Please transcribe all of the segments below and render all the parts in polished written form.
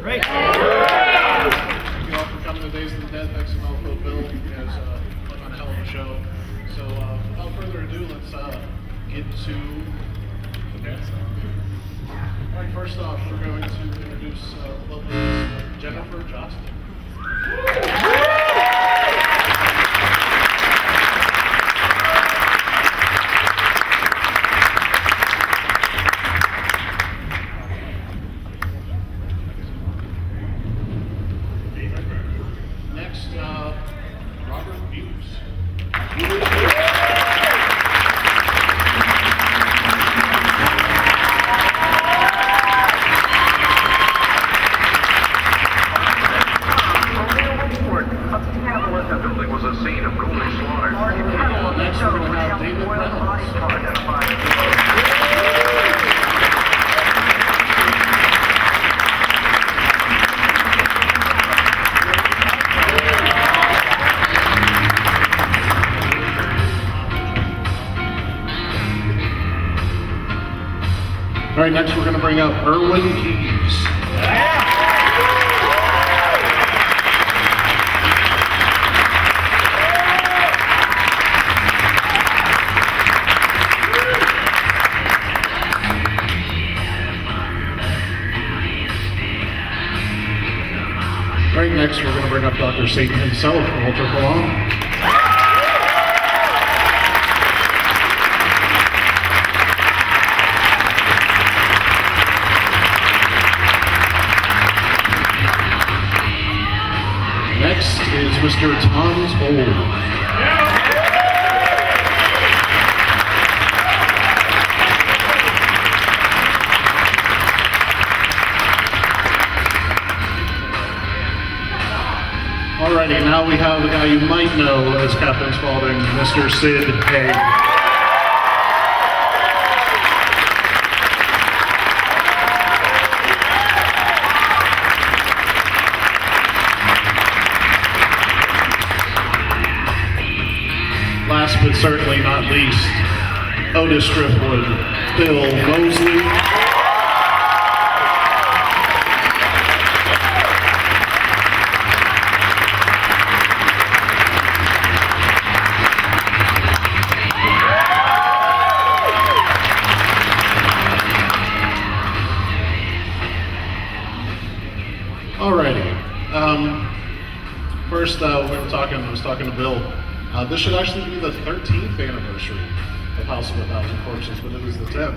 Great. Thank you all for coming to Days of the Dead. Thanks to Melville Bill. You guys put on a hell of a show. So without further ado, let's get to the dance. All right, first off, we're going to introduce the lovely Jennifer Johnston. Next, Robert Mukes. All right, next we're going to bring up Irwin Keys. All right, next we're going to bring up Dr. Satan himself, Walter Phelan. Next is Mr. Tom Spaulding. Alrighty, now we have the guy you might know as Captain Spaulding, Mr. Sid Haig. Last but certainly not least, Otis Driftwood, Bill Moseley. Alrighty. First, I was talking to Bill. This should actually be the 13th anniversary of House of a Thousand Corpses, but it was the 10th.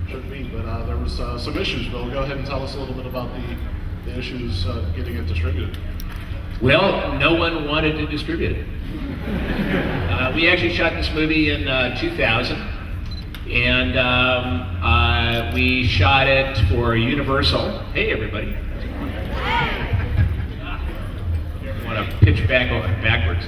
Should be, but there was some issues. Bill, go ahead and tell us a little bit about the issues getting it distributed. Well, no one wanted to distribute it. We actually shot this movie in 2000, and we shot it for Universal. Hey, everybody. I want to pitch backwards.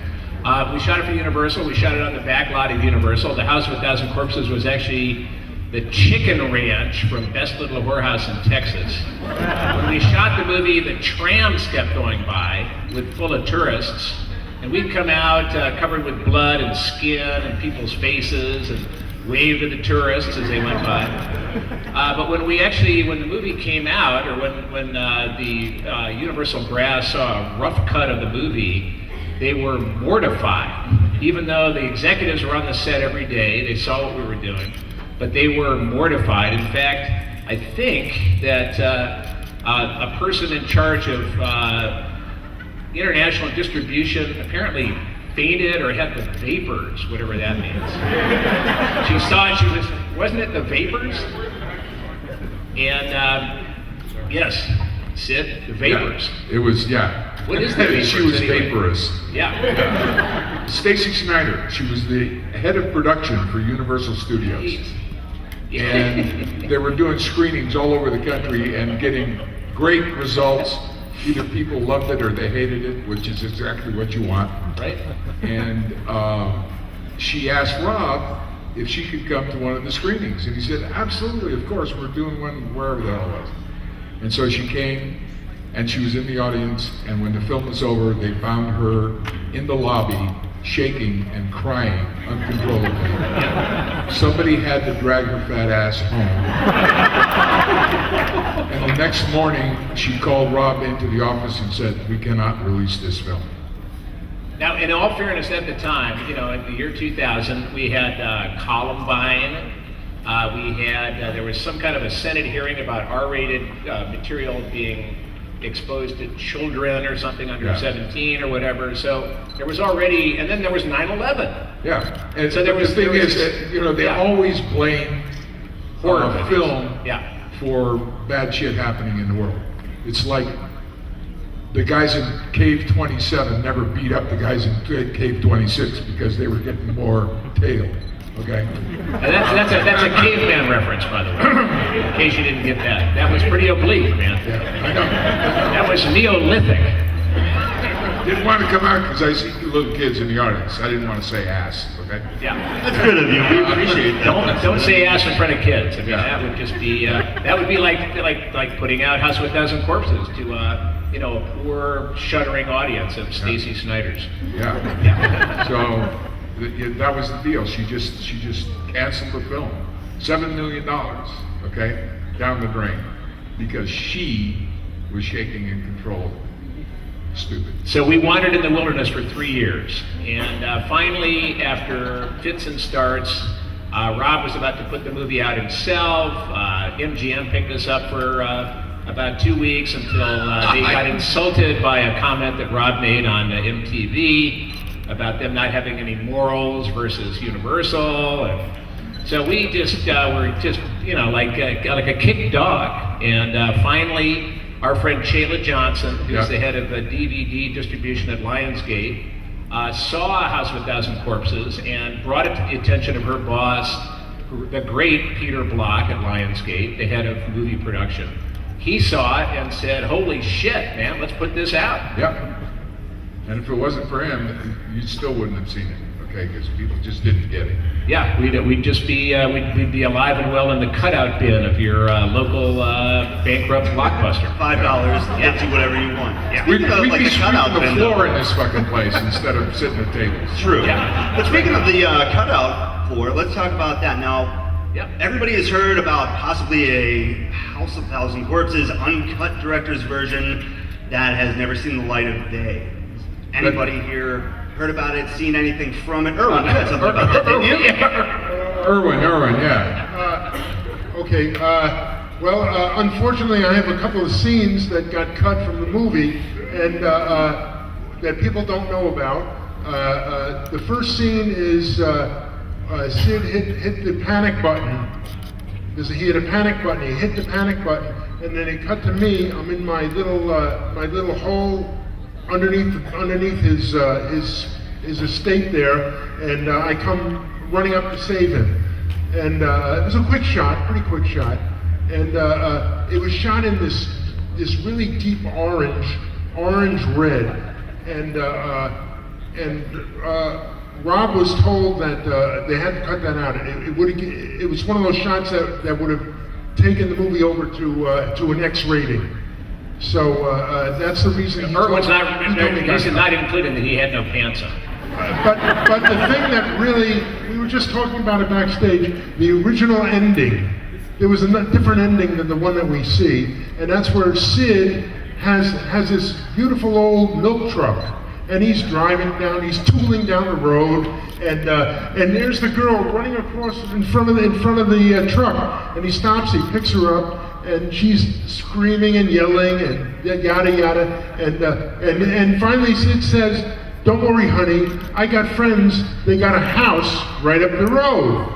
We shot it for Universal. We shot it on the back lot of Universal. The House of a Thousand Corpses was actually the chicken ranch from Best Little Whorehouse in Texas. When we shot the movie, the trams kept going by full of tourists, and we'd come out covered with blood and skin and people's faces and wave to the tourists as they went by. But when the movie came out, or when the Universal Brass saw a rough cut of the movie, they were mortified. Even though the executives were on the set every day, they saw what we were doing, but they were mortified. In fact, I think that a person in charge of international distribution apparently fainted or had the vapors, whatever that means. She saw it, wasn't it the vapors? And yes, Sid, the vapors. Yeah, it was, yeah. What is the vapors? She was anyway? vaporous. Yeah. Stacy Snyder, she was the head of production for Universal Studios. And they were doing screenings all over the country and getting great results. Either people loved it or they hated it, which is exactly what you want. Right. And she asked Rob if she could come to one of the screenings. And he said, absolutely, of course, we're doing one wherever the hell it was. And so she came, and she was in the audience, and when the film was over, they found her in the lobby, shaking and crying uncontrollably. Somebody had to drag her fat ass home. And the next morning, she called Rob into the office and said, "We cannot release this film." Now, in all fairness, at the time, you know, in the year 2000, we had Columbine. There was some kind of a Senate hearing about R-rated material being exposed to children or something under 17 or whatever. So there was already, and then there was 9/11. Yeah. And So there was, the thing there was, is that, you know, they yeah. always blame Horror horror movies. film Yeah. for bad shit happening in the world. It's like the guys in Cave 27 never beat up the guys in Cave 26 because they were getting more tail. Okay? And that's a caveman reference, by the way, in case you didn't get that. That was pretty oblique, man. Yeah, I know. That was Neolithic. Didn't want to come out because I see little kids in the audience. I didn't want to say ass, okay? Yeah. That's good of you. We appreciate that. Don't say ass in front of kids. I mean, Yeah. that would just be that would be like putting out House of a Thousand Corpses to you know, a poor shuddering audience of Stacy Snyder's. Yeah. Yeah. So that was the deal. She just canceled the film. $7 million, okay, down the drain, because she was shaking in control. Stupid. So we wandered in the wilderness for 3 years, and finally, after fits and starts, Rob was about to put the movie out himself. MGM picked us up for about 2 weeks until they got insulted by a comment that Rob made on MTV about them not having any morals versus Universal, and so we just were just, you know, like a kicked dog. And finally, our friend Shayla Johnson, who's the head of DVD distribution at Lionsgate, saw House of a Thousand Corpses and brought it to the attention of her boss, the great Peter Block at Lionsgate, the head of movie production. He saw it and said, "Holy shit, man, let's put this out." Yep. And if it wasn't for him, you still wouldn't have seen it, okay? Because people just didn't get it. Yeah, we'd just be we'd be alive and well in the cutout bin of your local bankrupt Blockbuster. $5, gets you whatever you want. Yeah. We'd, Speaking of, we'd like, be the cutout sweeping the bin, floor though. in this fucking place instead of sitting at tables. True. Yeah. But speaking of the cutout floor, let's talk about that now. Yep. Everybody has heard about possibly a House of Thousand Corpses uncut director's version that has never seen the light of day. Anybody here heard about it, seen anything from it? Irwin, you had something about that, didn't you? Irwin, yeah. Okay, well, unfortunately, I have a couple of scenes that got cut from the movie and that people don't know about. The first scene is Sid hit the panic button. He hit a panic button. He hit the panic button, and then it cut to me. I'm in my little hole underneath his estate there, and I come running up to save him. And it was a quick shot, pretty quick shot, and it was shot in this really deep orange red, and Rob was told that they had to cut that out. It was one of those shots that would have taken the movie over to an X rating. So that's the reason. Irwin's not including that he had no pants on. But the thing that really, we were just talking about it backstage, the original ending, there was a different ending than the one that we see, and that's where Sid has this beautiful old milk truck, and he's driving down, he's tooling down the road, and there's the girl running across in front of the truck, and he stops, he picks her up, and she's screaming and yelling and yada yada, and finally Sid says, "Don't worry, honey, I got friends, they got a house right up the road."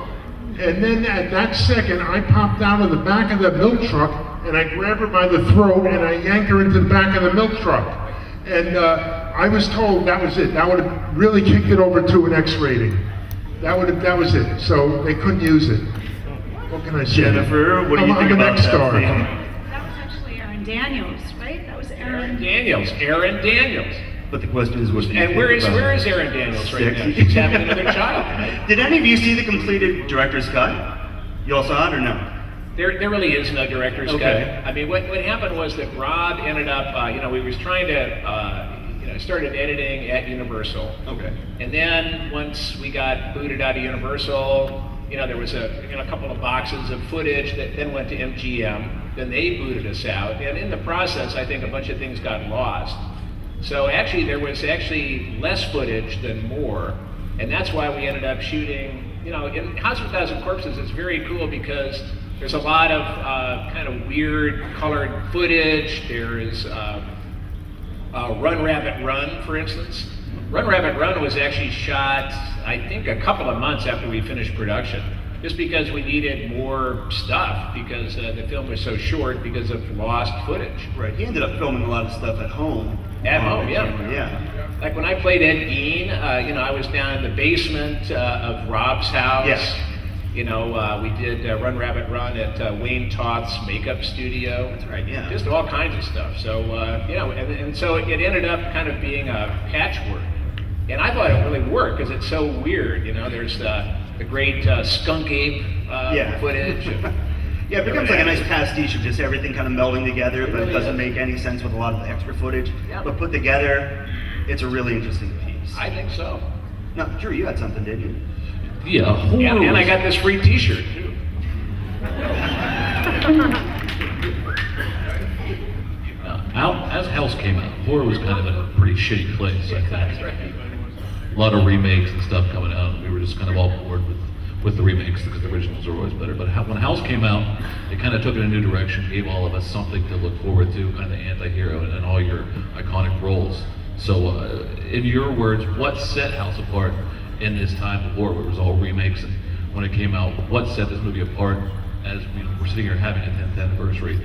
And then at that second, I popped out of the back of the milk truck, and I grab her by the throat, and I yank her into the back of the milk truck. And I was told that was it. That would have really kicked it over to an X rating. That was it. So they couldn't use it. What can I say? Jennifer, what do you think I'm an about X-star. that? That was actually Aaron Daniels, right? That was Aaron. Aaron Daniels. But the question is, what do you And think where is about it? Aaron Daniels right now? Sexy. She's having another child, right? Did any of you see the completed director's cut? You all saw it or no? There really is no director's Okay. cut. I mean, what happened was that Rob ended up, we was trying to, started editing at Universal. Okay. And then once we got booted out of Universal, there was a couple of boxes of footage that then went to MGM. then they booted us out. And in the process, I think a bunch of things got lost. So actually, there was actually less footage than more. And that's why we ended up shooting, in House of a Thousand Corpses, it's very cool because there's a lot of kind of weird colored footage. There is Run Rabbit Run, for instance. Run Rabbit Run was actually shot, I think, a couple of months after we finished production, just because we needed more stuff, because the film was so short because of lost footage. Right. He ended up filming a lot of stuff at home. At home, yeah. Yeah. Like when I played Ed Gein, I was down in the basement of Rob's house. Yes. We did Run Rabbit Run at Wayne Toth's makeup studio. That's right, yeah. Just all kinds of stuff. So, and so it ended up kind of being a patchwork. And I thought it really worked because it's so weird. There's the great skunk ape footage. Yeah, it becomes like a nice pastiche of just everything kind of melding together, but really it doesn't is. make any sense with a lot of the extra footage. Yeah. But put together, it's a really interesting piece. I think so. No, Drew, you had something, didn't you? Yeah, horror. And I got this free T-shirt too. As House came out, horror was kind of in a pretty shitty place, I think. A lot of remakes and stuff coming out, and we were just kind of all bored with the remakes because the originals are always better. But when House came out, it kind of took it in a new direction, gave all of us something to look forward to, kind of the anti-hero and all your iconic roles. So, in your words, what set House apart in this time of war where it was all remakes? And when it came out, what set this movie apart as we're sitting here having a 10th anniversary,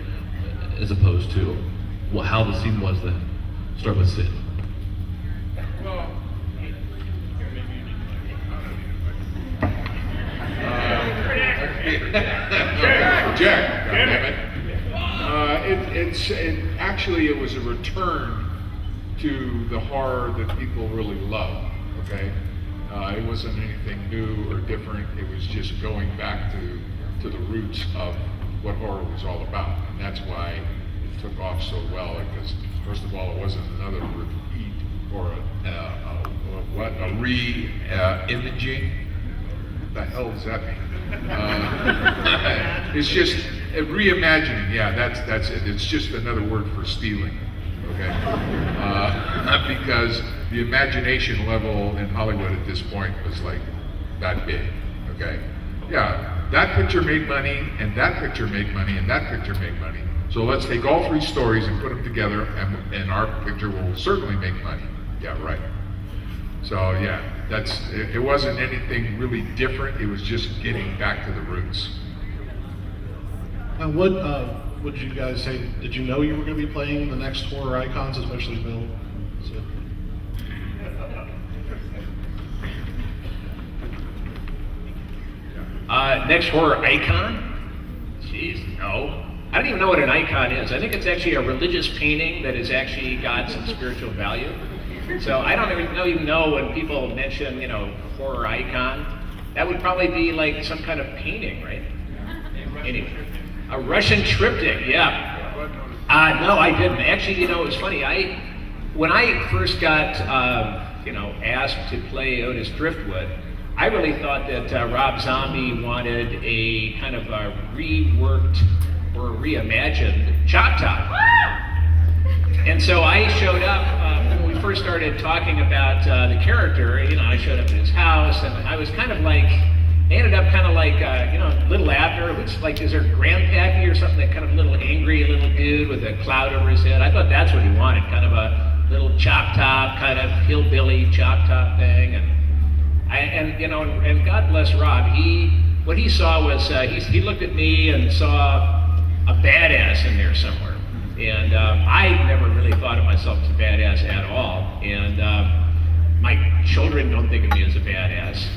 as opposed to how the scene was then? Start with Sid. Well, Jack, actually it was a return to the horror that people really love. Okay, it wasn't anything new or different. It was just going back to the roots of what horror was all about, and that's why it took off so well. Because first of all, it wasn't another repeat or a re-imaging. What the hell does that mean? It's just reimagining. Yeah, that's it. It's just another word for stealing. Okay, because the imagination level in Hollywood at this point was like that big. Okay, yeah, that picture made money, and that picture made money, and that picture made money. So let's take all three stories and put them together, and our picture will certainly make money. Yeah, right. So yeah, it wasn't anything really different. It was just getting back to the roots. What did you guys say? Did you know you were going to be playing the next horror icons, especially Bill? So. Next horror icon? Jeez, no. I don't even know what an icon is. I think it's actually a religious painting that has actually got some spiritual value. So I don't even know when people mention, horror icon, that would probably be like some kind of painting, right? Anyway, a Russian triptych, yeah. No, I didn't. Actually, it was funny. When I first got, asked to play Otis Driftwood, I really thought that Rob Zombie wanted a kind of a reworked or reimagined Chop Top. And so I showed up, when we first started talking about the character, I showed up at his house, and I was kind of like, they ended up kind of like, a little after, it looks like, is there Grandpappy or something, that kind of little angry little dude with a cloud over his head. I thought that's what he wanted, kind of a little chop top, kind of hillbilly chop top thing. And God bless Rob, what he saw was, he looked at me and saw a badass in there somewhere. And I never really thought of myself as a badass at all. And my children don't think of me as a badass.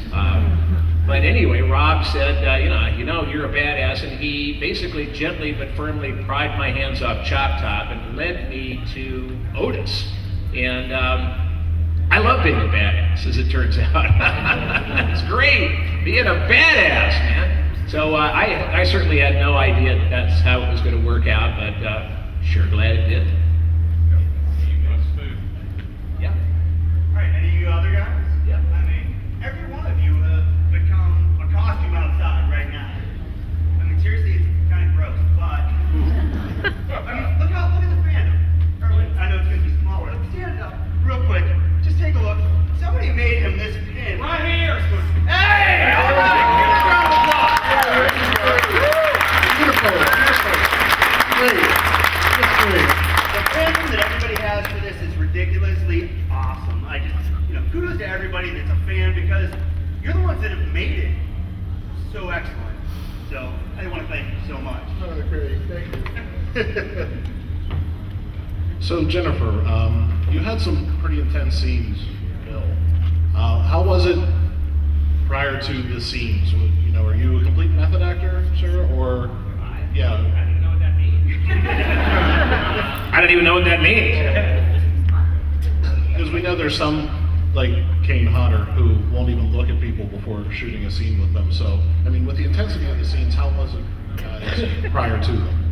But anyway, Rob said, you're a badass. And he basically gently but firmly pried my hands off Chop Top and led me to Otis. And I love being a badass, as it turns out. It's great, being a badass, man. So I certainly had no idea that's how it was going to work out, but sure glad it did. Yeah. All right, any of you other guys? Yeah. I mean, every one of you have become a costume outside right now. I mean, seriously, it's kind of gross, but I mean, look at the fan. Irwin, I know it's gonna be smaller. Stand up, real quick. Just take a look. Somebody made him this pin. Right here. Hey! All right. Beautiful. Great. That's great. The pin that everybody has for this is ridiculously awesome. I just, kudos to everybody that's a fan because you're the ones that have made it so excellent. So I want to thank you so much. Oh, great. Thank you. So Jennifer, you had some pretty intense scenes, Bill. How was it prior to the scenes? Are you a complete method actor, sir, or yeah? I don't even know what that means. I don't even know what that means. Because we know there's some, like Kane Hodder, who won't even look at people before shooting a scene with them. So, I mean, with the intensity of the scenes, how was it prior to them?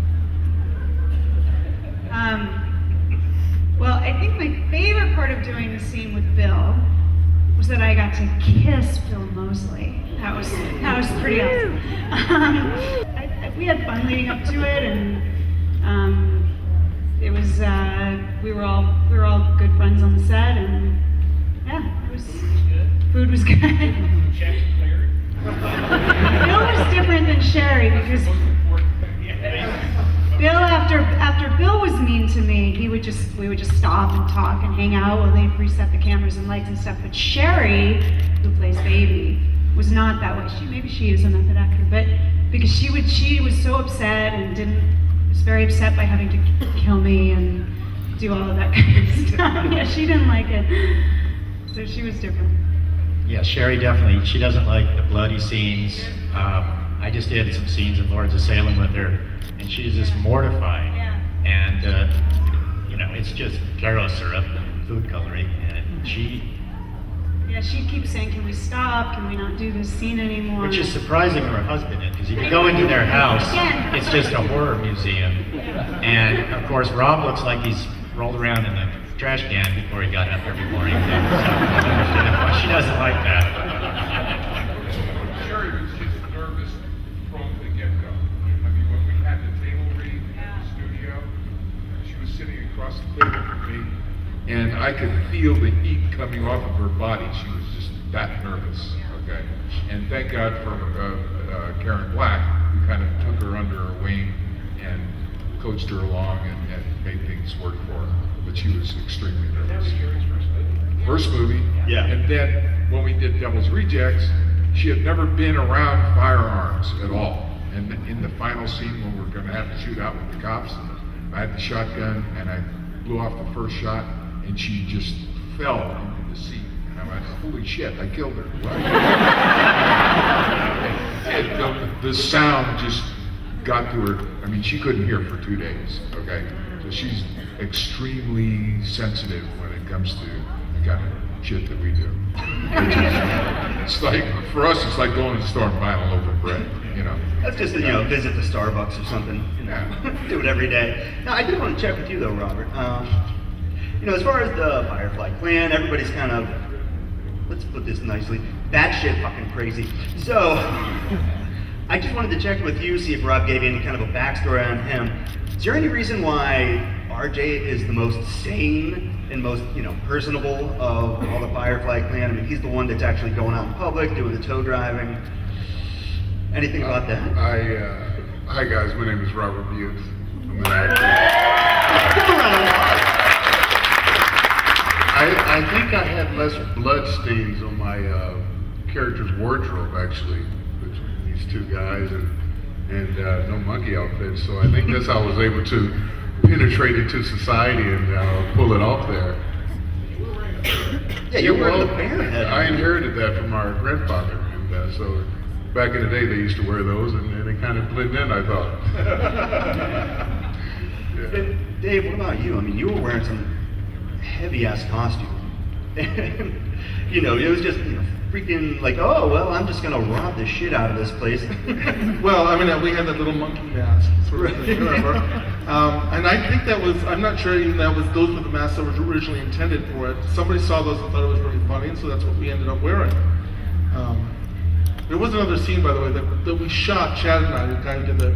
Well, I think my favorite part of doing the scene with Bill was that I got to kiss Bill Moseley. That was pretty awesome. We had fun leading up to it, and it was we were all good friends on the set, and yeah, it was food was good. Bill was different than Sherry because Bill, after Bill was mean to me, we would just stop and talk and hang out while they reset the cameras and lights and stuff. But Sherry, who plays Baby, was not that way. Maybe she is a method actor, but because she was so upset and was very upset by having to kill me and do all of that kind of stuff. Yeah, she didn't like it. So she was different. Yeah, Sherry definitely, she doesn't like the bloody scenes. I just did some scenes in Lords of Salem with her, and she's just mortified. Yeah. And, it's just Claro syrup and food coloring, and she keeps saying, can we stop? Can we not do this scene anymore? which is surprising her husband, because if you go into their house, Again. it's just a horror museum. And, of course, Rob looks like he's rolled around in a trash can before he got up every morning. So, she doesn't like that. Sherry was just nervous from the get-go. I mean, when we had the table read in the studio, she was sitting across the table from me, and I could feel the heat coming off of her body. She was just that nervous, okay? And thank God for Karen Black, who kind of took her under her wing and coached her along and made things work for her. But she was extremely nervous. That was Sherry's first movie. First movie. Yeah. And then when we did Devil's Rejects, she had never been around firearms at all. And in the final scene when we're going to have to shoot out with the cops, I had the shotgun and I blew off the first shot, and she just fell into the seat. And I went, holy shit, I killed her. And the sound just got to her. I mean, she couldn't hear for 2 days, okay? So she's extremely sensitive when it comes to the kind of shit that we do. It's like, for us, it's like going to the store and buying a loaf of bread, That's just visit the Starbucks or something. Do it every day. Now, I did want to check with you though, Robert. As far as the Firefly clan, everybody's kind of, let's put this nicely, batshit fucking crazy. So, I just wanted to check with you, see if Rob gave you any kind of a backstory on him. Is there any reason why RJ is the most sane and most, personable of all the Firefly clan? I mean, he's the one that's actually going out in public, doing the tow driving. Anything about that? Hi guys, my name is Robert Mukes. I'm an actor. I think I had less blood stains on my character's wardrobe actually, between these two guys, and no monkey outfits. So I think that's how I was able to penetrate into society and pull it off there. Yeah, you're wearing the bear head. I inherited that from our grandfather, and so back in the day they used to wear those, and they kind of blend in, I thought. Yeah. Dave, what about you? I mean, you were wearing some heavy-ass costume. It was just, freaking like, oh, well, I'm just gonna rob the shit out of this place. Well, I mean, we had that little monkey mask, sort of thing, remember? And I think I'm not sure even those were the masks that were originally intended for it. Somebody saw those and thought it was really funny, and so that's what we ended up wearing. There was another scene, by the way, that we shot, Chad and I, the guy who did the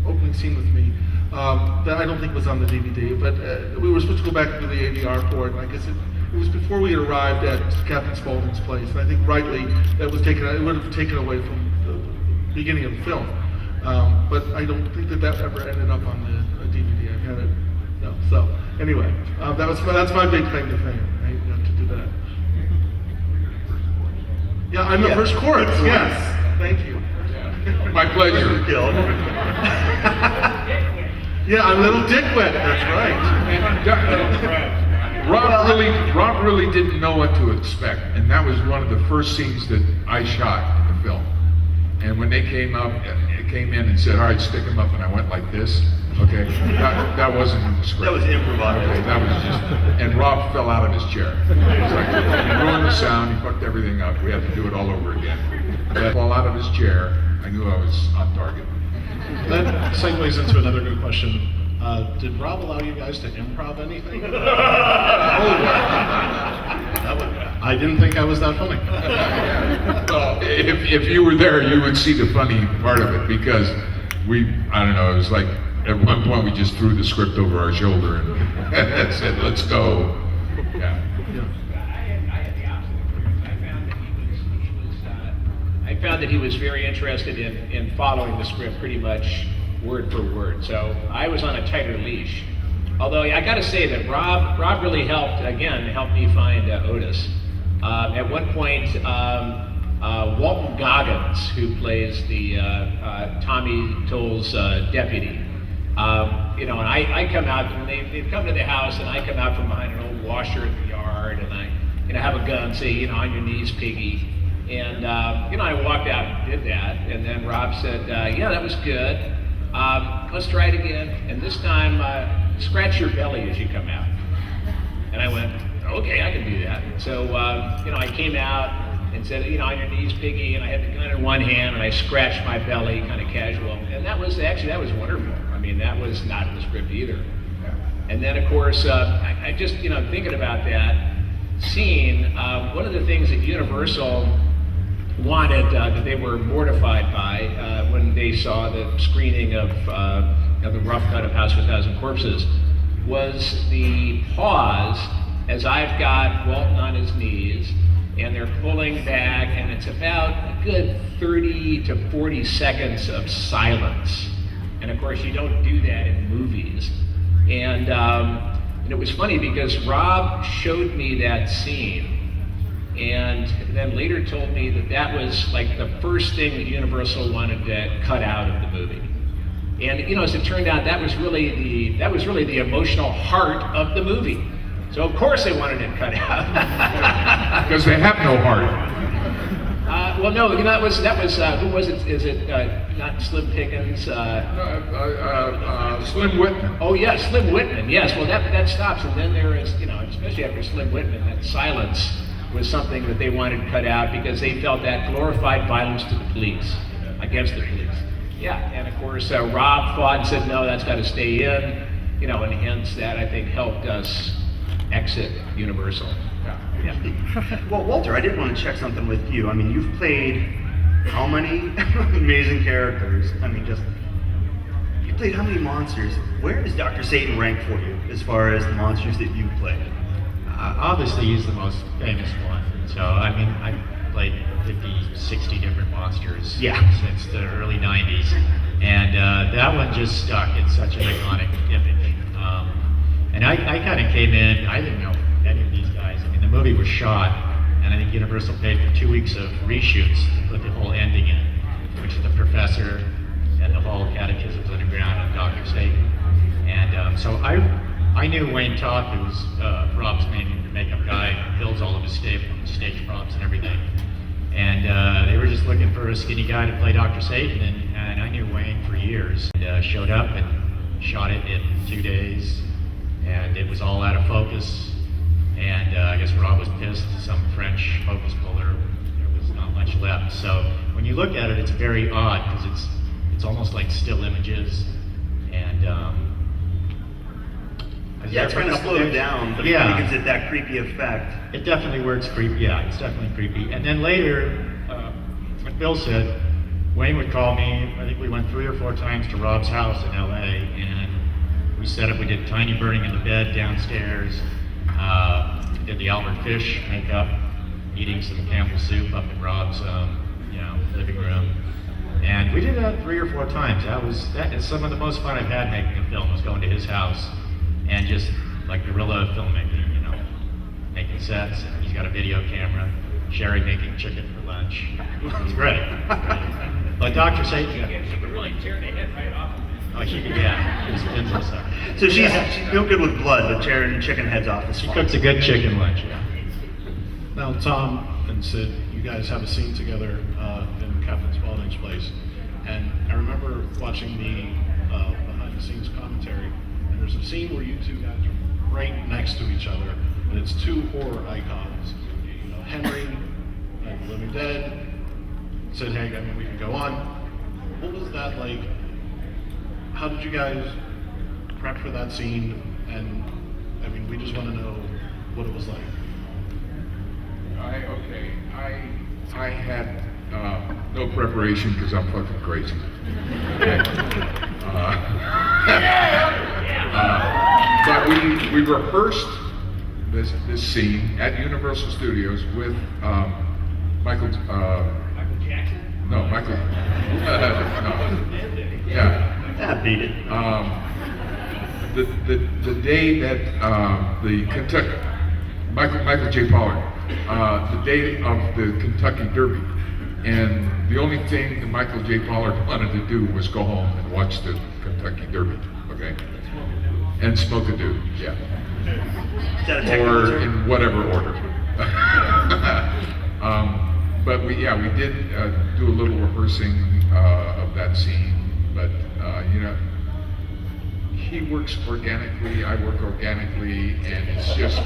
opening scene with me. that I don't think was on the DVD, but we were supposed to go back and do the ADR for it, and I guess it was before we had arrived at Captain Spaulding's place, and I think rightly that was taken, it would have taken away from the beginning of the film. But I don't think that ever ended up on the DVD. I've had it, no. So anyway, that's my big claim to fame, right, to do that. Yeah, I'm the first chorus. Yes, thank you. My pleasure. Yeah, I'm Little Dickwit. That's right. Rob really didn't know what to expect, and that was one of the first scenes that I shot in the film. And when they came in and said, "All right, stick him up," and I went like this. Okay, that wasn't in the script. That was improvised. Okay, that was just, and Rob fell out of his chair. It was like, he ruined the sound, he fucked everything up. We had to do it all over again. But fall out of his chair, I knew I was on target. That segues into another good question. Did Rob allow you guys to improv anything? I didn't think I was that funny. Well, if you were there, you would see the funny part of it, because I don't know, it was like, at one point we just threw the script over our shoulder and said, "Let's go." Yeah. I found that he was very interested in following the script pretty much word for word. So I was on a tighter leash. Although I got to say that Rob really helped me find Otis. At one point, Walton Goggins, who plays the Tommy Toll's deputy, and I come out, and they've come to the house, and I come out from behind an old washer in the yard, and I have a gun, say, "On your knees, piggy." And, I walked out and did that, and then Rob said, "Yeah, that was good. Let's try it again, and this time, scratch your belly as you come out." And I went, "Okay, I can do that." So, I came out and said, "On your knees, piggy," and I had the gun in one hand, and I scratched my belly, kind of casual. And that was wonderful. I mean, that was not in the script either. And then, of course, I just, thinking about that scene, one of the things that Universal wanted, that they were mortified by when they saw the screening of the rough cut of House of a Thousand Corpses, was the pause as I've got Walton on his knees, and they're pulling back, and it's about a good 30 to 40 seconds of silence. And of course, you don't do that in movies. And it was funny because Rob showed me that scene, and then later told me that was like the first thing that Universal wanted to cut out of the movie. And as it turned out, that was really the emotional heart of the movie. So of course they wanted it cut out. Because they have no heart. Well, no, that was who was it? Is it not Slim Pickens? Slim Whitman. Oh yeah, Slim Whitman. Yes. Well, that stops, and then there is, especially after Slim Whitman, that silence was something that they wanted cut out because they felt that glorified violence to the police, against the police. Yeah, and of course Rob fought and said no, that's got to stay in, and hence that I think helped us exit Universal. Yeah. Well, Walter, I did want to check something with you. I mean, you've played how many amazing characters? I mean, you played how many monsters? Where does Dr. Satan rank for you as far as the monsters that you've played? Obviously, he's the most famous one. So, I mean, I've played 50, 60 different monsters since the early 90s. And that one just stuck. It's such an iconic image. And I kind of came in, I didn't know any of these guys. I mean, the movie was shot, and I think Universal paid for 2 weeks of reshoots to put the whole ending in, which is the professor and the whole Catechisms Underground and Dr. Satan. And so I knew Wayne Toth, who was Rob's main makeup guy, builds all of his stage props and everything. And they were just looking for a skinny guy to play Dr. Satan, and I knew Wayne for years. And, showed up and shot it in 2 days, and it was all out of focus. And I guess Rob was pissed. Some French focus puller, there was not much left. So when you look at it, it's very odd because it's almost like still images, and it's kind of slowed down, but it kind of gives it that creepy effect. It definitely works creepy. Yeah, it's definitely creepy. And then later, like Bill said, Wayne would call me. I think we went 3 or 4 times to Rob's house in LA, and We set up, we did tiny burning in the bed downstairs, did the Albert Fish makeup, eating some Campbell soup up in Rob's living room. And we did that 3 or 4 times. That is some of the most fun I've had making a film, was going to his house and just like guerrilla filmmaking, making sets. And he's got a video camera, Sherry making chicken for lunch. It's great. But Dr. Satan, She could really tear the head right off. oh, she could, yeah, his pins and stuff. So she's no good with blood, but tearing chicken heads off is She fine. cooks a good chicken lunch, yeah. Now, Tom and Sid, you guys have a scene together in Captain Spaulding's place, and I remember watching the behind-the-scenes commentary, and there's a scene where you two guys are right next to each other, and it's 2 horror icons. Henry, like Living Dead, Sid Haig. I mean, we could go on. What was that like? How did you guys prep for that scene? And I mean, we just want to know what it was like. I had no preparation because I'm fucking crazy. Okay. But we rehearsed this scene at Universal Studios with Michael. Michael Jackson? No, Michael. No. Yeah. Beat it. The day that the Kentucky Michael J. Pollard, the day of the Kentucky Derby, and the only thing that Michael J. Pollard wanted to do was go home and watch the Kentucky Derby, okay, and smoke a dude, yeah, Is that a technical or term? in whatever order. But we did do a little rehearsing of that scene, but he works organically, I work organically, and it's just,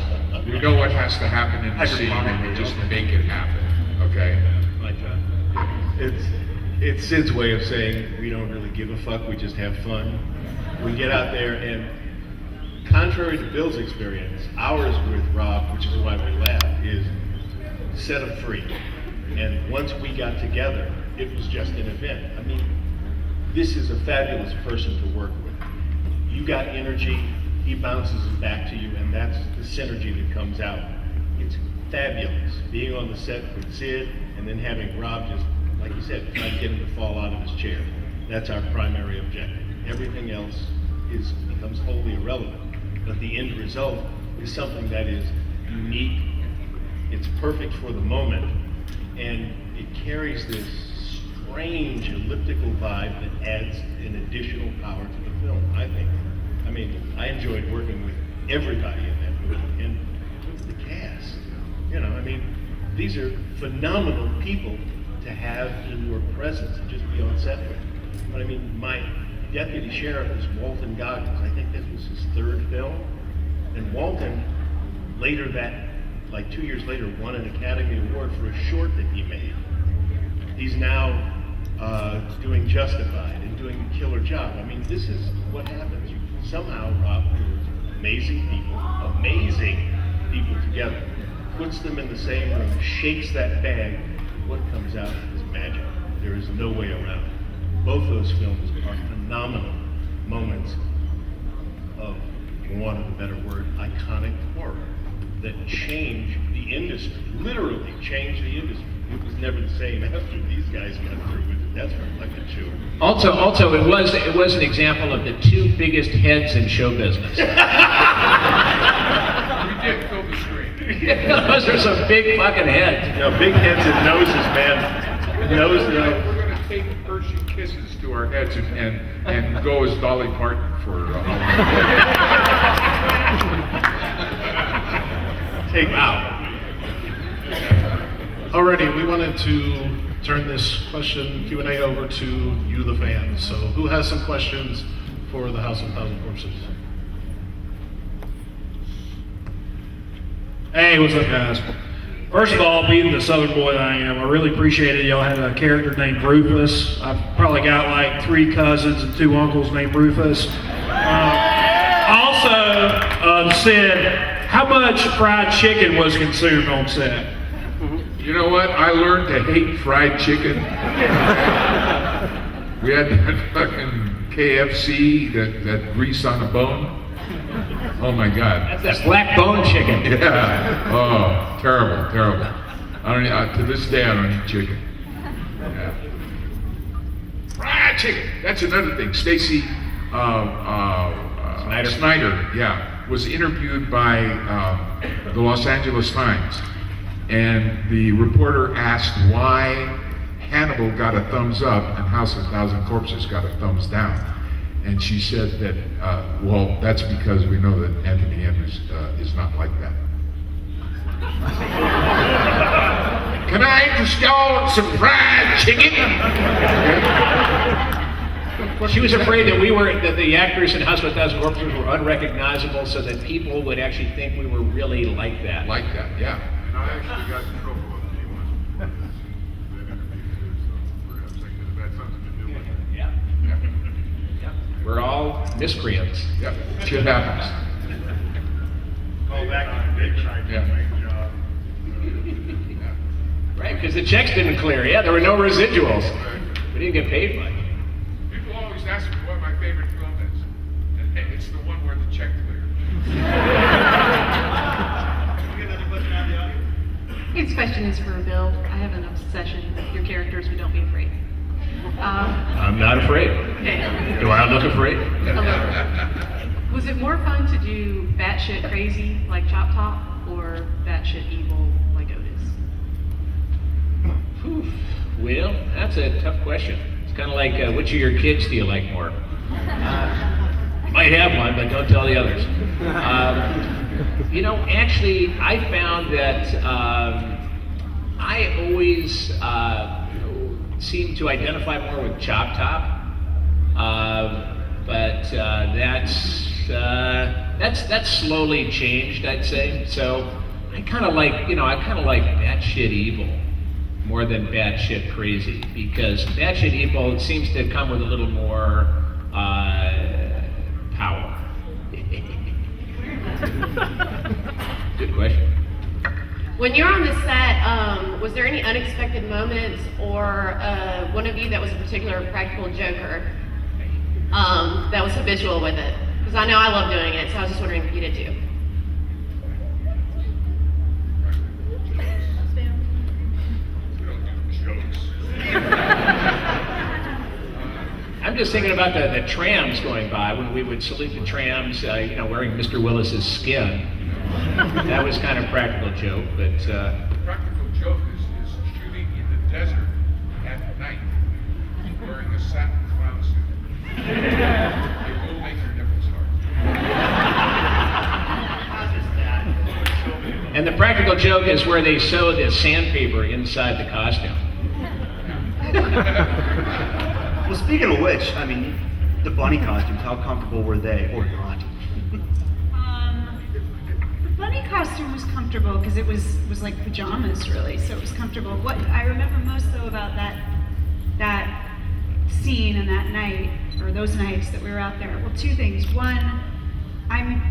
we know what has to happen in the scene, and we just make it happen, okay? Like it's Sid's way of saying we don't really give a fuck, we just have fun. We get out there, and contrary to Bill's experience, ours with Rob, which is why we laugh, is set him free. And once we got together, it was just an event. I mean, this is a fabulous person to work with. You got energy, he bounces it back to you, and that's the synergy that comes out. It's fabulous being on the set with Sid and then having Rob just, like you said, try to get him to fall out of his chair. That's our primary objective. Everything else becomes wholly irrelevant. But the end result is something that is unique, it's perfect for the moment, and it carries this strange elliptical vibe that adds an additional power to the film, I think. I mean, I enjoyed working with everybody in that movie, and with the cast. I mean, these are phenomenal people to have in your presence and just be on set with. But I mean, my deputy sheriff is Walton Goggins. I think this was his 3rd film. And Walton, later like 2 years later, won an Academy Award for a short that he made. He's now doing Justified and doing a killer job. I mean, this is what happens. You somehow, Rob, puts amazing people together, puts them in the same room, shakes that bag. What comes out is magic. There is no way around it. Both those films are phenomenal moments of, for want of a better word, iconic horror that changed the industry, literally changed the industry. It was never the same after these guys got through with it. That's for fucking sure. Also, it was an example of the 2 biggest heads in show business. We did fill the screen. Those are some big fucking heads. Big heads and noses, man. We're gonna take Hershey Kisses to our heads and go as Dolly Parton for Take out. Alrighty, we wanted to turn this question Q&A over to you, the fans. So, who has some questions for the House of 1,000 Corpses? Hey, what's up, guys? First of all, being the Southern boy that I am, I really appreciated y'all had a character named Rufus. I've probably got like 3 cousins and 2 uncles named Rufus. Also, Sid, how much fried chicken was consumed on set? You know what? I learned to hate fried chicken. We had that fucking KFC, that grease on the bone. Oh my God. That's that black bone chicken. Yeah. Oh, terrible, terrible. I don't. To this day, I don't eat chicken. Yeah. Fried chicken. That's another thing. Stacy Snyder, yeah, was interviewed by the Los Angeles Times, and the reporter asked why Hannibal got a thumbs up and House of 1,000 Corpses got a thumbs down. And she said that, well, that's because we know that Anthony M is not like that. Can I interest y'all in some fried chicken? She was afraid that the actors in House of 1,000 Corpses were unrecognizable, so that people would actually think we were really like that. Like that, yeah. And I actually got in trouble with a few months ago. So perhaps I could have had something to do with it. Yeah. We're all miscreants. Yeah, shit happens. Call back to the bitch. Yeah. Right, because the checks didn't clear. Yeah, there were no residuals. We didn't get paid much. People always ask me what my favorite film is, and it's the one where the check cleared. This question is for Bill. I have an obsession with your characters, but don't be afraid. I'm not afraid. Okay. Do I look afraid? A little. Was it more fun to do batshit crazy like Chop Top or batshit evil like Otis? Whew. Well, that's a tough question. It's kind of like, which of your kids do you like more? Might have one, but don't tell the others. Actually, I found that I always seem to identify more with Chop Top, but that's slowly changed, I'd say. So I kind of like batshit evil more than batshit crazy, because batshit evil seems to come with a little more power. Good question. When you're on the set, was there any unexpected moments or one of you that was a particular practical joker that was habitual with it? Because I know I love doing it, so I was just wondering if you did too. I'm just thinking about the trams going by, when we would salute the trams, wearing Mr. Willis's skin. That was kind of practical joke, but... Practical joke is shooting in the desert at night, wearing a satin clown suit. It will make your nipples hard. And the practical joke is where they sew the sandpaper inside the costume. Well, speaking of which, I mean, the bunny costumes, how comfortable were they, or not? The bunny costume was comfortable because it was like pajamas, really, so it was comfortable. What I remember most, though, about that scene and that night, or those nights that we were out there, well, two things. One, I'm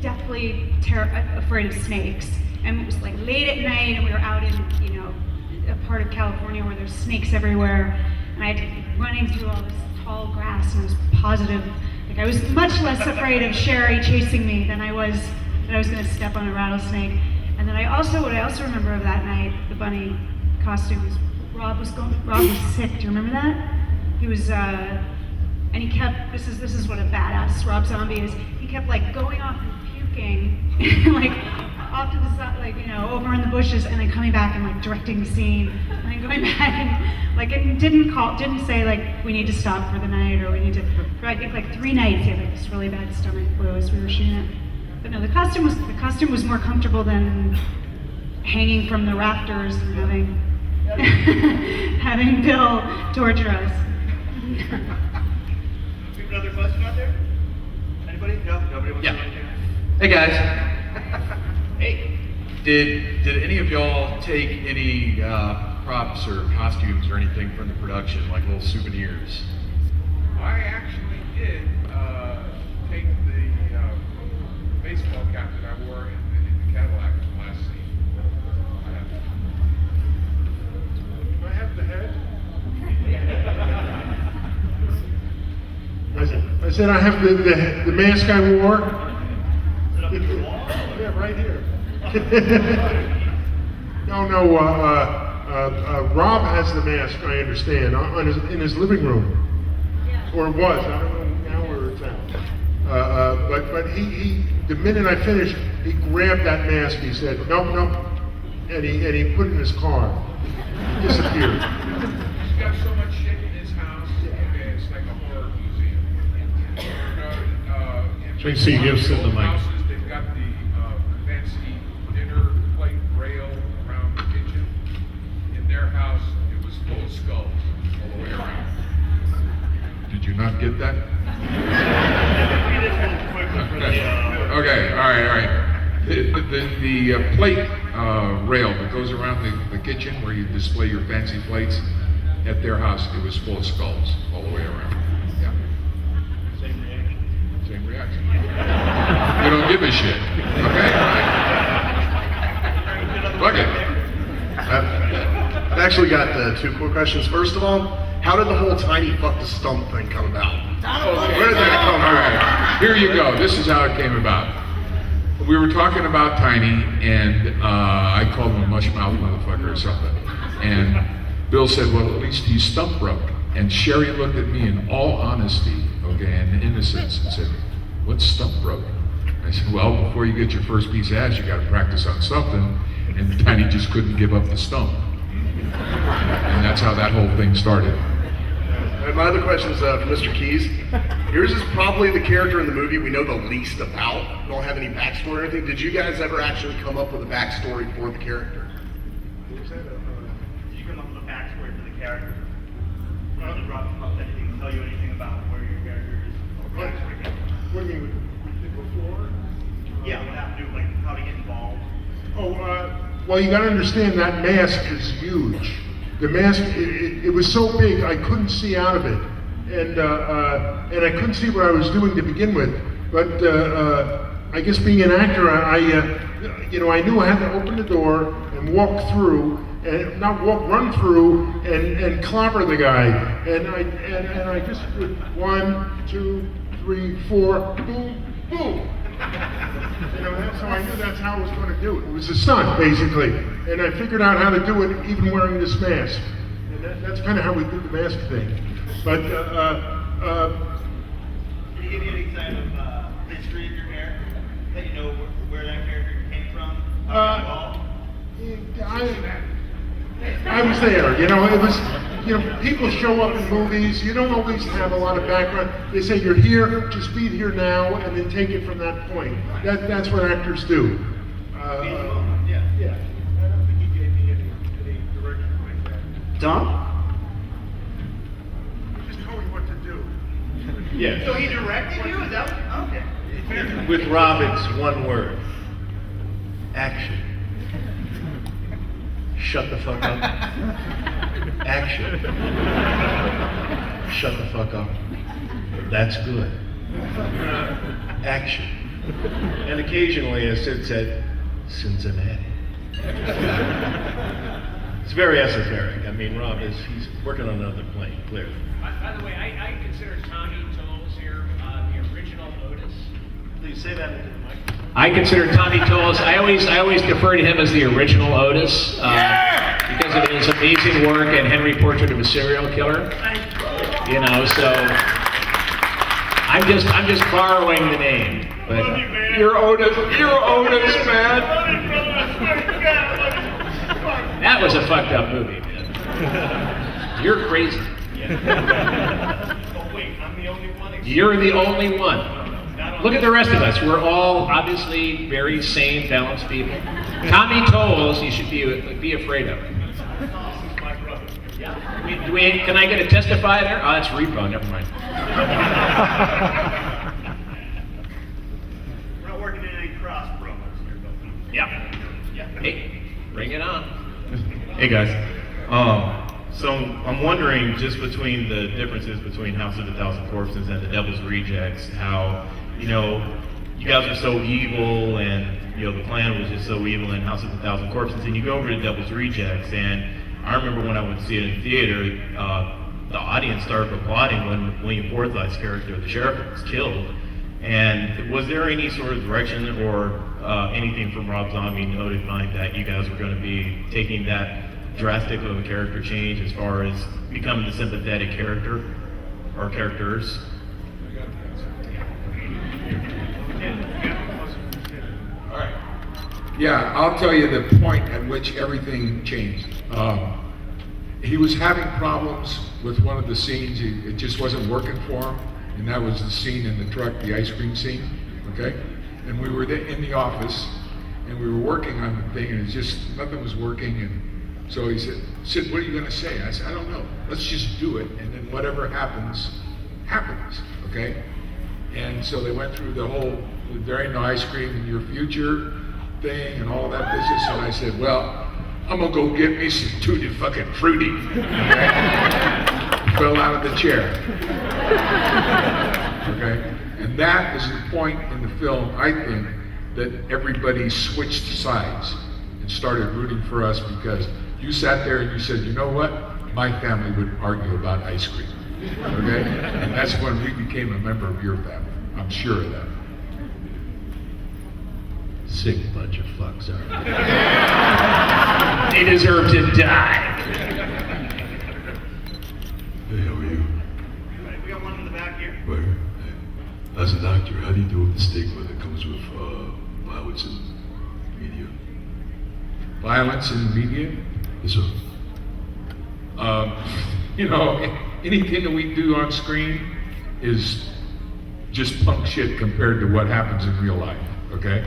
deathly afraid of snakes, and it was like late at night, and we were out in, a part of California where there's snakes everywhere, and I had to be running through all this tall grass, and I was positive, like I was much less afraid of Sherry chasing me than I was that I was going to step on a rattlesnake. And then what I also remember of that night, the bunny costume, was Rob was sick. Do you remember that? He was, and he kept, this is what a badass Rob Zombie is, he kept like going off and puking, like off to the side, like, over in the bushes, and then coming back and like directing the scene, and then going back and like, it didn't say like, we need to stop for the night, or we need to, for I think like 3 nights, he had like this really bad stomach flu as we were shooting it. But no, the costume was more comfortable than hanging from the rafters and having Bill torture us. We have another question out there? Anybody? No? Nobody wants to? Hey guys. Hey. Did any of y'all take any props or costumes or anything from the production, like little souvenirs? I actually did take the baseball cap that I wore in the Cadillac in the last scene. Do I have the head? As said I have the mask I wore. Yeah, right here. No, Rob has the mask, I understand, in his living room. Or it was, I don't know now where it's at. But he, the minute I finished, he grabbed that mask, he said, no, and he put it in his car. He disappeared. He's got so much shit in his house, it's like a horror museum. Tracy, give us the mic. Houses, they've got the fancy dinner plate rail around the kitchen. In their house, it was full of skulls all the way around. Did you not get that? Okay, all right. The plate rail that goes around the kitchen where you display your fancy plates, at their house, it was full of skulls all the way around. Yeah. Same reaction. You don't give a shit. Okay, all right. Look it. I've actually got two quick questions. First of all, how did the whole tiny fuck the stump thing come about? Where did that come from? All right, here you go. This is how it came about. We were talking about Tiny, and I called him a mushmouth motherfucker or something. And Bill said, well, at least he's stump broke. And Sherry looked at me in all honesty, okay, and innocence, and said, what's stump broke? I said, well, before you get your first piece of ass, you got to practice on something. And Tiny just couldn't give up the stump. And that's how that whole thing started. And my other question is for Mr. Keys. Yours is probably the character in the movie we know the least about. Don't have any backstory or anything. Did you guys ever actually come up with a backstory for the character? Did you come up with a backstory for the character? Did Rob come up with anything, tell you anything about where your character is? What do you mean, before? Yeah, what happened to, like, how to get involved? Well, you gotta understand that mask is huge. The mask, it was so big, I couldn't see out of it. And I couldn't see what I was doing to begin with. But I guess being an actor, I knew I had to open the door and walk through, and run through and clobber the guy. And I just did 1, 2, 3, 4, boom, boom. So I knew that's how I was going to do it. It was a stunt, basically. And I figured out how to do it even wearing this mask. And that's kind of how we did the mask thing. But, Can you give me any kind of history of your character? That you know where that character came from? I was there, it was, people show up in movies, you don't always have a lot of background. They say, you're here, just be here now, and then take it from that point. That's what actors do. Yeah. I don't think he gave me any direction like that. Tom? He just told me what to do. Yeah. So he directed you? Is that okay? With Rob, it's one word. Action. Shut the fuck up. Action. Shut the fuck up. That's good. Action. And occasionally, as Sid said, Cincinnati. It's very esoteric. I mean, Rob he's working on another plane, clearly. By the way, I consider Tommy Tolles here the original Otis. Please say that into the mic. I consider Tommy Tolles, I always defer to him as the original Otis because of his amazing work in Henry Portrait of a Serial Killer. So I'm just borrowing the name. But You're Otis, man. that was a fucked up movie, man. You're crazy. Oh wait, I'm the only one. You're the only one. Look at the rest of us. We're all obviously very sane, balanced people. Tommy Tolles, you should be afraid of. Can I get a testify there? Oh, that's repo. Never mind. We're not working in any cross promos here, but Yeah. Hey, bring it on. Hey guys. So I'm wondering, just between the differences between House of the Thousand Corpses and The Devil's Rejects, how you guys are so evil, and the plan was just so evil in House of the Thousand Corpses, and you go over to Devil's Rejects, and I remember when I would see it in theater, the audience started applauding when William Forsythe's character, the sheriff, was killed. And was there any sort of direction or anything from Rob Zombie notifying that you guys were going to be taking that drastic of a character change as far as becoming the sympathetic character or characters? All right. Yeah, I'll tell you the point at which everything changed. He was having problems with one of the scenes. It just wasn't working for him. And that was the scene in the truck, the ice cream scene, okay? And we were in the office, and we were working on the thing, and it's just, nothing was working. And so he said, Sid, what are you gonna say? I said, I don't know. Let's just do it, and then whatever happens, happens, okay? And so they went through the whole, there ain't no ice cream in your future thing and all that business. And I said, well, I'm gonna go get me some Tutti fucking Frutti. Okay? Fell out of the chair. Okay? And that is the point in the film, I think, that everybody switched sides and started rooting for us because you sat there and you said, you know what? My family would argue about ice cream. Okay? And that's when we became a member of your family. I'm sure of that. Sick bunch of fucks, aren't They deserve to die. Hey, how are you? We got one in the back here. Where? As an actor, how do you deal with the stigma that comes with violence in media? Violence in the media? Yes, sir. You know, anything that we do on screen is just punk shit compared to what happens in real life, okay?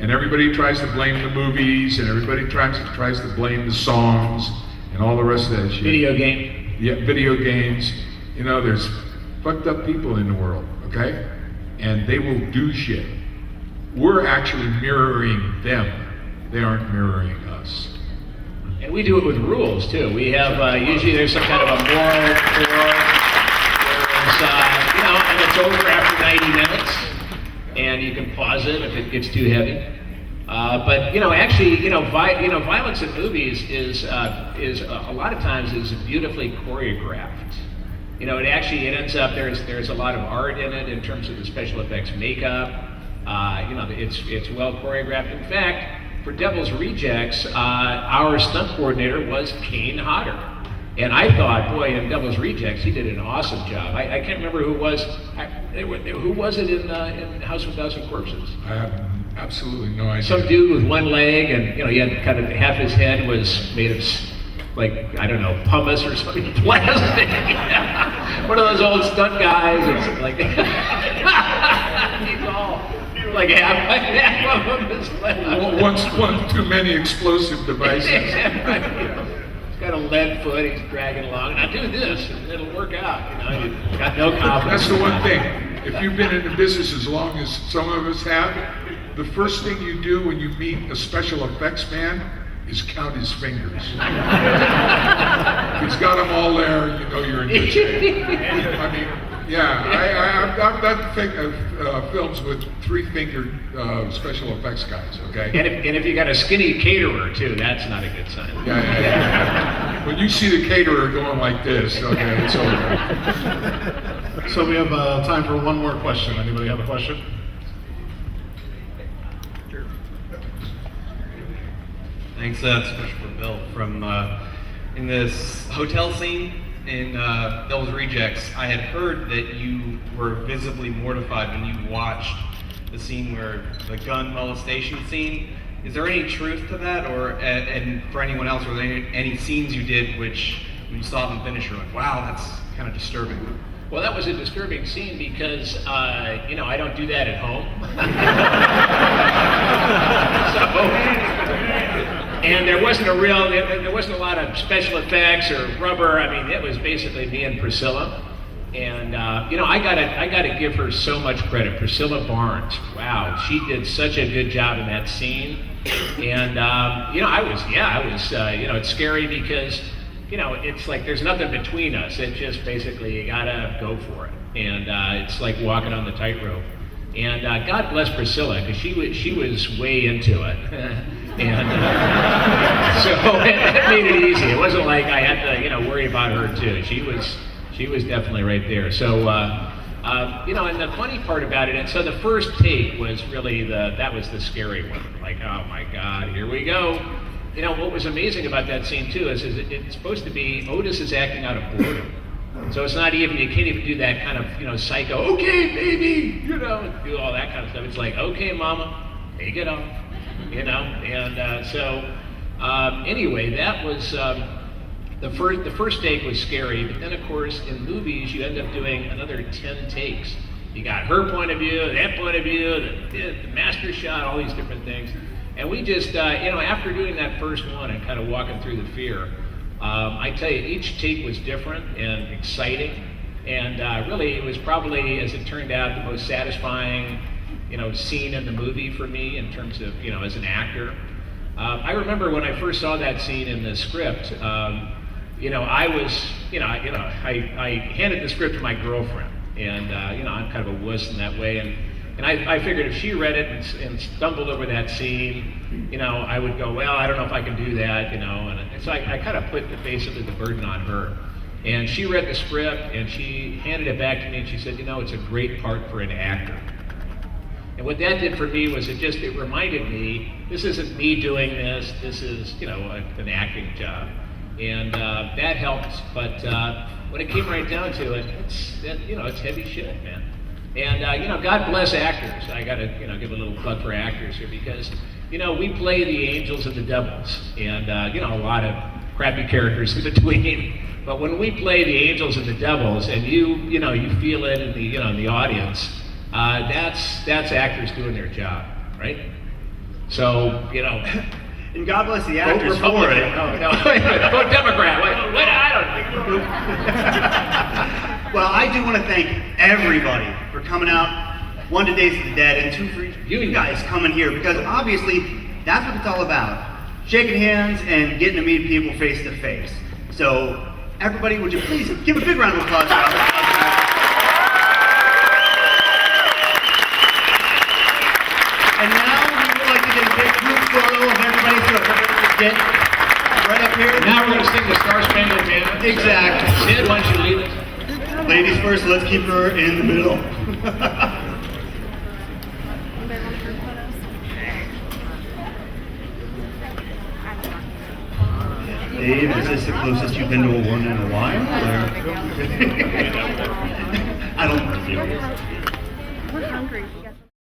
And everybody tries to blame the movies, and everybody tries to blame the songs, and all the rest of that shit. Video game. Yeah, video games. You know, there's fucked up people in the world, okay? And they will do shit. We're actually mirroring them. They aren't mirroring us. And we do it with rules too. We have, usually there's some kind of a moral core, you know, and it's over after 90 minutes, and you can pause it if it gets too heavy. But you know, actually, violence in movies is a lot of times is beautifully choreographed. You know, it ends up there's a lot of art in it in terms of the special effects makeup. You know, it's well choreographed. In fact, for Devil's Rejects, our stunt coordinator was Kane Hodder. And I thought, boy, in Devil's Rejects, he did an awesome job. I can't remember who was it in House of a Thousand Corpses? I have absolutely no idea. Some dude with one leg, and you know, he had kind of half his head was made of, like, I don't know, pumice or something, plastic. One of those old stunt guys. It's like he's all like half of him is left. One too many explosive devices. He's got a lead foot. He's dragging along. Now do this, and it'll work out. You know, you've got no confidence. That's the one thing. If you've been in the business as long as some of us have, the first thing you do when you meet a special effects man is count his fingers. If he's got them all there, you know you're in good shape. I mean, yeah, I've done films with three-fingered special effects guys, okay? And if you got a skinny caterer too, that's not a good sign. Yeah. When you see the caterer going like this, okay, it's over. So we have time for one more question. Anybody have a question? Thanks, especially for Bill. From in this hotel scene in Devil's Rejects, I had heard that you were visibly mortified when you watched the scene where the gun molestation scene. Is there any truth to that, or and for anyone else, were there any scenes you did which, when you saw them finish, you're like, wow, that's kind of disturbing? Well, that was a disturbing scene because, you know, I don't do that at home. And there wasn't a lot of special effects or rubber. I mean, it was basically me and Priscilla. And, you know, I gotta give her so much credit. Priscilla Barnes, wow, she did such a good job in that scene. And, you know, I was, you know, it's scary because, you know, it's like there's nothing between us. It just basically, you gotta go for it. And it's like walking on the tightrope. And God bless Priscilla, because she was way into it. And so it made it easy. It wasn't like I had to, you know, worry about her too. She was She was definitely right there. So, you know, and the funny part about it, and so the first take was really that was the scary one. Like, oh my God, here we go. You know, what was amazing about that scene too is it's supposed to be Otis is acting out of boredom. So it's not even, you can't even do that kind of, you know, psycho, okay, baby, you know, and do all that kind of stuff. It's like, okay, mama, take it off, you know. And anyway, that was, the first take was scary, but then of course in movies you end up doing another 10 takes. You got her point of view, that point of view, the master shot, all these different things. And we just, you know, after doing that first one and kind of walking through the fear, I tell you, each take was different and exciting, and really it was probably, as it turned out, the most satisfying, you know, scene in the movie for me in terms of, you know, as an actor. I remember when I first saw that scene in the script, you know, I was, I handed the script to my girlfriend, and you know, I'm kind of a wuss in that way, and I figured if she read it and stumbled over that scene, you know, I would go, well, I don't know if I can do that, you know, and so I kind of put basically the burden on her. And she read the script, and she handed it back to me, and she said, you know, it's a great part for an actor. And what that did for me was it reminded me, this isn't me doing this, this is, you know, an acting job. And that helped, but when it came right down to it, it's heavy shit, man. And, you know, God bless actors. I got to, you know, give a little plug for actors here because, you know, we play the angels and the devils and, you know, a lot of crappy characters in between. But when we play the angels and the devils and you know, you feel it in the, you know, in the audience, that's actors doing their job, right? So, you know. And God bless the actors for it. No, vote Democrat. Wait, I don't think. Well, I do want to thank everybody for coming out. 1 to Days of the Dead, and 2 for you guys coming here, because obviously that's what it's all about. Shaking hands and getting to meet people face to face. So everybody, would you please give a big round of applause for us. And now we would like to get a big group photo of everybody, so everybody get right up here. Now we're going to sing the Star Spangled Banner. Exactly. Sid, why don't you lead us? Ladies first, let's keep her in the middle. Dave, is this the closest you've been to a one in a while? I don't know. We're hungry.